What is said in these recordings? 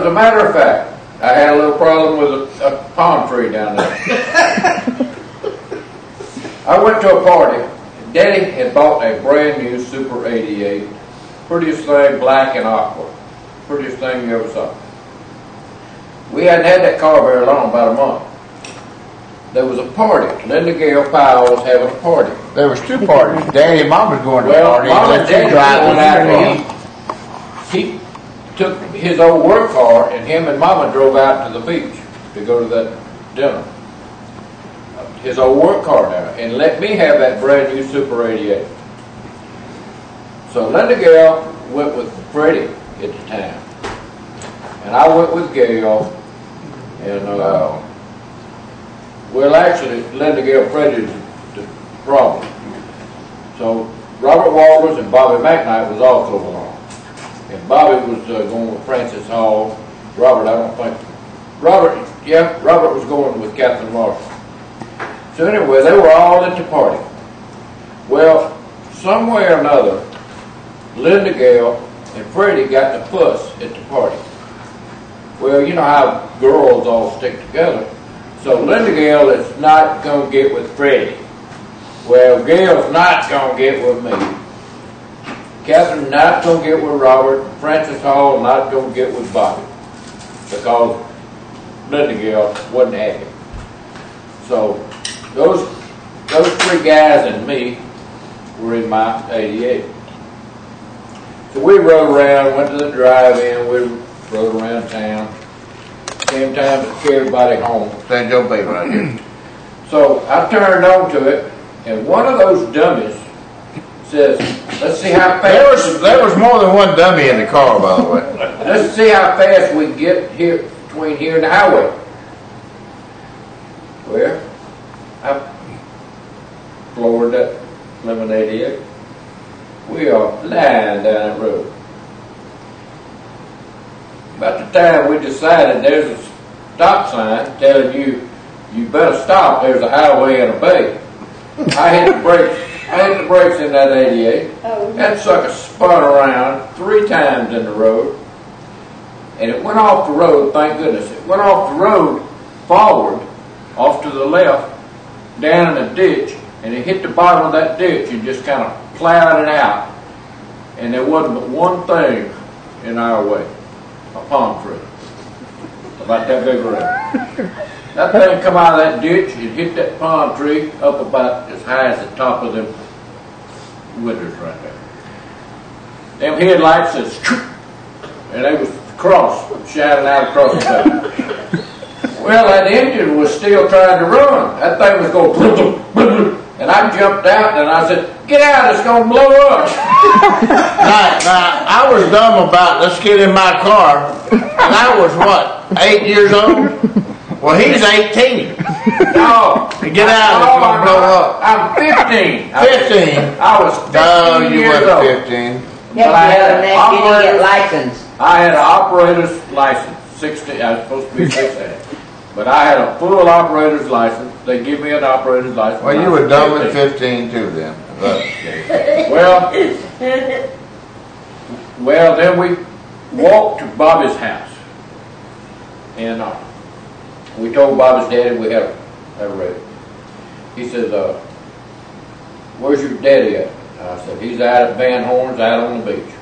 as a matter of fact, I had a little problem with a palm tree down there. I went to a party. Daddy had bought a brand new Super 88. Prettiest thing, black and aqua. Prettiest thing you ever saw. We hadn't had that car very long, about a month. There was a party. Linda Gale Powell was having a party. There was two parties. Daddy and Mom was going to the party. Mom and Daddy went out and he took his old work car, and him and Mama drove out to the beach to go to that dinner. His old work car now, and let me have that brand new Super 88. So Linda Gale went with Freddie at the time, and I went with Gale, and well, actually, Linda Gale, Freddie was the problem. So Robert Walters and Bobby McKnight was also along. And Bobby was going with Francis Hall. Robert, I don't think. Robert was going with Catherine Marshall. So anyway, they were all at the party. Well, some way or another, Linda Gale and Freddie got the fuss at the party. Well, you know how girls all stick together. So Linda Gale is not going to get with Freddie. Well, Gale's not going to get with me. Catherine not going to get with Robert. Francis Hall not going to get with Bobby. Because Linda Gale wasn't happy. So those three guys and me were in my 88. So we rode around, went to the drive-in, we rode around town. Same time to carry everybody home. Stand your baby right here. So I turned on to it, and one of those dummies says, let's see how fast... There was more than one dummy in the car, by the way. Let's see how fast we can get here between here and the highway. Well, I floored that lemon 88. We are flying down that road. About the time we decided there's a stop sign telling you better stop, there's a highway and a bay. I hit the brakes in that 88. That sucker spun around 3 times in the road. And it went off the road, thank goodness. It went off the road forward, off to the left, down in a ditch, and it hit the bottom of that ditch and just kind of plowed it out. And there wasn't but one thing in our way. A palm tree. About that big around. That thing come out of that ditch and hit that palm tree up about as high as the top of them windows right there. Them headlights says, and they was cross, shining out across the top. Well, that engine was still trying to run. That thing was going boom, boom, boom. And I jumped out and I said, get out, it's going to blow up. Now, I was dumb about, let's get in my car. And I was, what, 8 years old? Well, he's 18. No. Get out, it's going to blow up. I'm 15. 15? I was 15 No, you years weren't old. 15. But I had an license. I had an operator's license. 16. I was supposed to be 16. But I had a full operator's license. They give me an operator's license. Well, you were dumb at 15 too then. Well, then we walked to Bobby's house. And we told Bobby's daddy we had a ready. He says, where's your daddy at? I said, he's out at Van Horn's out on the beach.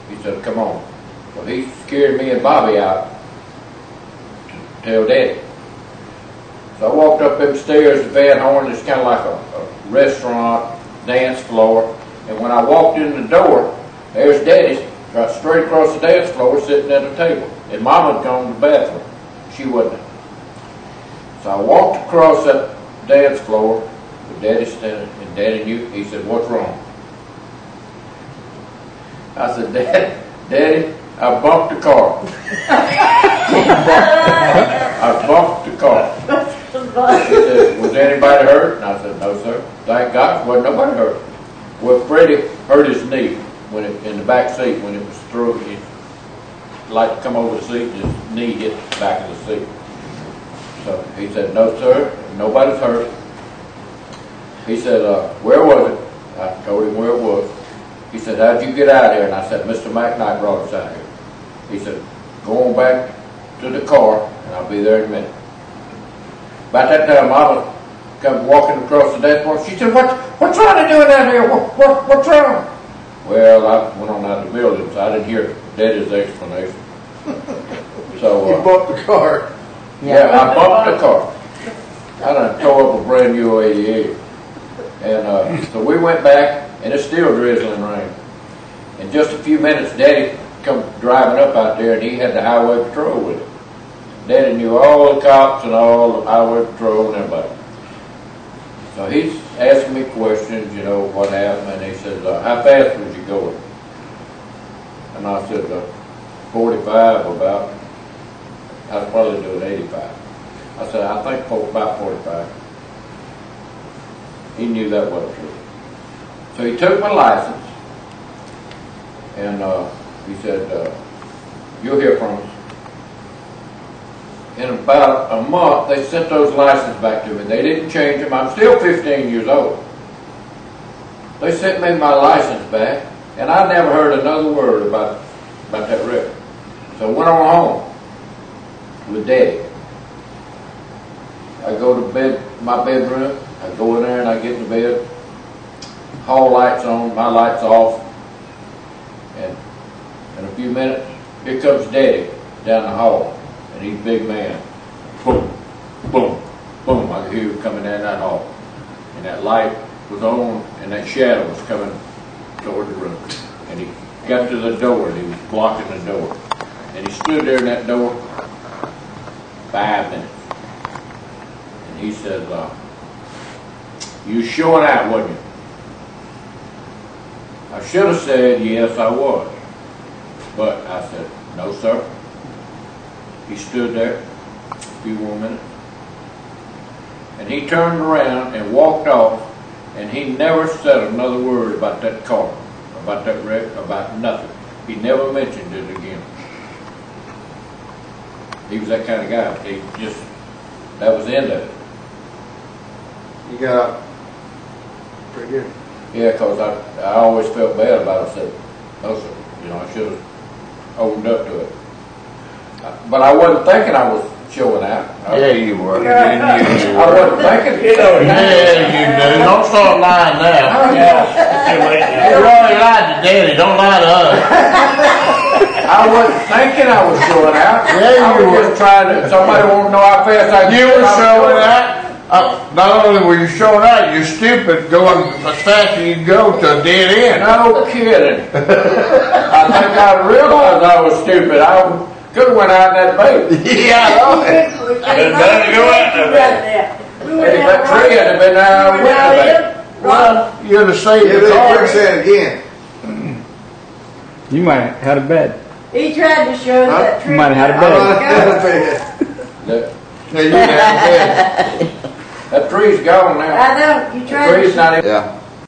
He said, come on. So he scared me and Bobby out to tell Daddy. So I walked up them stairs to Van Horn. It's kind of like a restaurant, dance floor. And when I walked in the door, there's Daddy right straight across the dance floor sitting at a table. And Mama had gone to the bathroom. She wasn't. So I walked across that dance floor with Daddy standing, and Daddy knew. He said, what's wrong? I said, Daddy, I bumped the car. I bumped the car. He said, was anybody hurt? And I said, no, sir. Thank God, wasn't nobody hurt. Well, Freddie hurt his knee when in the back seat when it was through. He like to come over the seat, and his knee hit the back of the seat. So he said, no, sir, nobody's hurt. He said, where was it? I told him where it was. He said, how'd you get out here? And I said, Mr. McKnight brought us out here. He said, go on back to the car, and I'll be there in a minute. About that time, Mama come walking across the dashboard. She said, what's wrong to doing out here? What's wrong? Well, I went on out the building, so I didn't hear Daddy's explanation. So You bumped the car. yeah, I bumped the car. I done tore up a brand new 88. And so we went back, and it's still drizzling rain. In just a few minutes, Daddy come driving up out there, and he had the highway patrol with him. Daddy knew all the cops and all the highway patrol and everybody. So he's asking me questions, you know, what happened, and he says, how fast was you going? And I said, 45 about. I was probably doing 85. I said, I think about 45. He knew that wasn't true. So he took my license, and he said, you'll hear from us. In about a month, they sent those licenses back to me. They didn't change them. I'm still 15 years old. They sent me my license back, and I never heard another word about that wreck. So I went on home with Daddy. I go to bed, my bedroom. I go in there and I get in bed. Hall lights on, my lights off. And in a few minutes, here comes Daddy down the hall. And he's a big man. Boom, boom, boom. I could hear him coming down that hall. And that light was on, and that shadow was coming toward the room. And he got to the door, and he was blocking the door. And he stood there in that door 5 minutes. And he said, you was showing out, wasn't you? I should have said, yes, I was. But I said, no, sir. He stood there a few more minutes. And he turned around and walked off, and he never said another word about that car, about that wreck, about nothing. He never mentioned it again. He was that kind of guy. He just, that was the end of it. You got out pretty good. Yeah, because I always felt bad about it. I said, no, sir. You know, I should have owned up to it. But I wasn't thinking I was showing out. Yeah, you were. I wasn't thinking. Yeah, you do. Don't start lying now. You already lied to Daddy. Don't lie to us. I wasn't thinking I was showing out. Yeah, I you was were. just trying to, somebody wanted to know how fast I could. You were showing out. Not only were you showing out, you're stupid going as fast as you go to a dead end. No kidding. I think I realized I was stupid. I could have went out in that bait. Yeah, I know it. Hey, that tree had been there with the bait. Well, you'd have saved Yeah, the they car. say it again. You might have had a bed. He tried to show that tree. You might have had a bed. Yeah, you had a bed. That tree's gone now. I know, you The tried to tree's not even. Yeah.